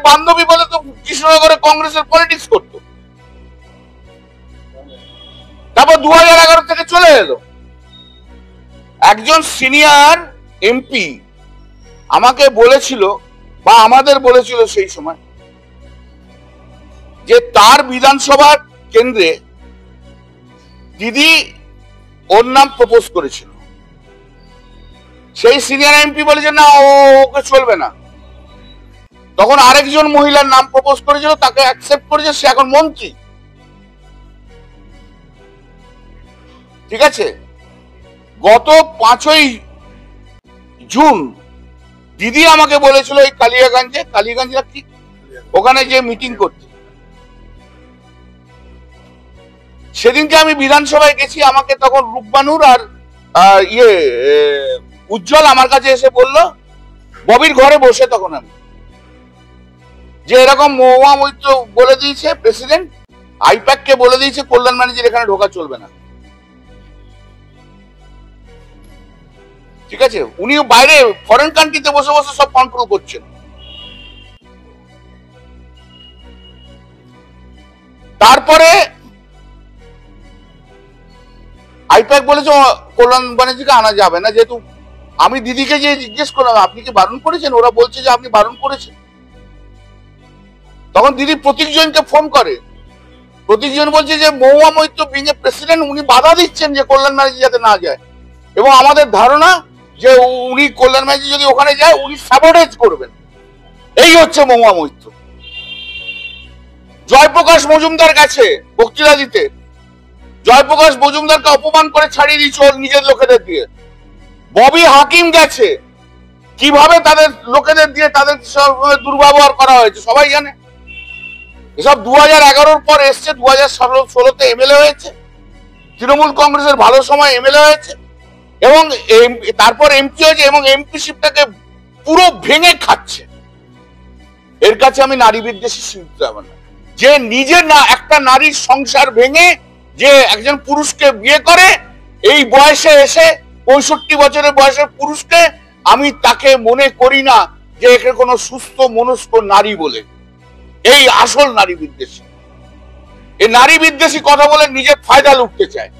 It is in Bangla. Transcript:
বান্ধবী বলে তো কৃষ্ণনগরে কংগ্রেসের পলিটিক্স করতো। তারপর 2011 থেকে চলে এলো। একজন সিনিয়র এমপি আমাকে বলেছিল বা আমাদের বলেছিল সেই সময় যে তার বিধানসভা কেন্দ্রে দিদি ওর নাম প্রপোজ করেছিল। সেই সিনিয়র এমপি বলেছে না, ওকে চলবে না। তখন আরেকজন মহিলার নাম প্রপোজ করেছিল, তাকে অ্যাকসেপ্ট করেছে, সে এখন মন্ত্রী। ঠিক আছে, গত 5ই জুন দিদি আমাকে বলেছিল এই কালিয়াগঞ্জে কি ওখানে যে মিটিং করতে, সেদিনকে আমি বিধানসভায় গেছি। আমাকে তখন রূপবানুর আর উজ্জ্বল আমার কাছে এসে বলল, ববির ঘরে বসে তখন আমি, যে এরকম মহুয়া মৈত্র বলে দিয়েছে প্রেসিডেন্ট, আইপ্যাক কে বলে দিয়েছে কল্যাণ ব্যানার্জির এখানে ঢোকা চলবে না। ঠিক আছে, উনি বাইরে ফরেন কান্ট্রিতে বসে বসে সব কন্ট্রোল করছেন। তারপরে আইপ্যাক বলেছে কল্যাণ ব্যানার্জিকে আনা যাবে না, যেহেতু আমি দিদিকে যে জিজ্ঞেস করলাম আপনি কি বারণ করেছেন, ওরা বলছে যে আপনি বারণ করেছেন। তখন দিদি প্রতীকজনকে ফোন করে, প্রতীকজন বলছে যে Mahua Moitra being a president, উনি বাধা দিচ্ছেন যে কল্যাণ ব্যানার্জি যাতে না যায়, এবং আমাদের ধারণা যে উনি কল্যাণ ব্যানার্জি যদি ওখানে যায় উনি স্যাবোটেজ করবেন। এই হচ্ছে মহুয়া মৈত্র। জয়প্রকাশ মজুমদার গেছে বক্তৃতা দিতে, জয়প্রকাশ মজুমদারকে অপমান করে ছাড়িয়ে দিয়েছে ওর নিজের লোকেদের দিয়ে। ববি হাকিম গেছে, কিভাবে তাদের লোকেদের দিয়ে তাদের দুর্ব্যবহার করা হয়েছে সবাই জানে। এসব 2011 পর এসছে, 2016-তে এমএলএ হয়েছে, তৃণমূল কংগ্রেসের ভালো সময় এমএলএ হয়েছে, এবং তারপর এমপি হয়েছে, এবং এমপিশিপটাকে পুরো ভেঙে খাচ্ছে। এর কাছে আমি নারী বিদ্বেষী স্বীকৃতি দেব না। যে নিজে না একটা নারীর সংসার ভেঙে যে একজন পুরুষকে বিয়ে করে, এই বয়সে এসে 65 বছরের বয়সের পুরুষকে আমি তাকে মনে করি না যে একে কোনো সুস্থ মনস্ক নারী বলে। এই আসল নারী বিদ্বেষী। এই নারী বিদ্বেষী কথা বলে নিজের ফায়দা লুটতে চায়।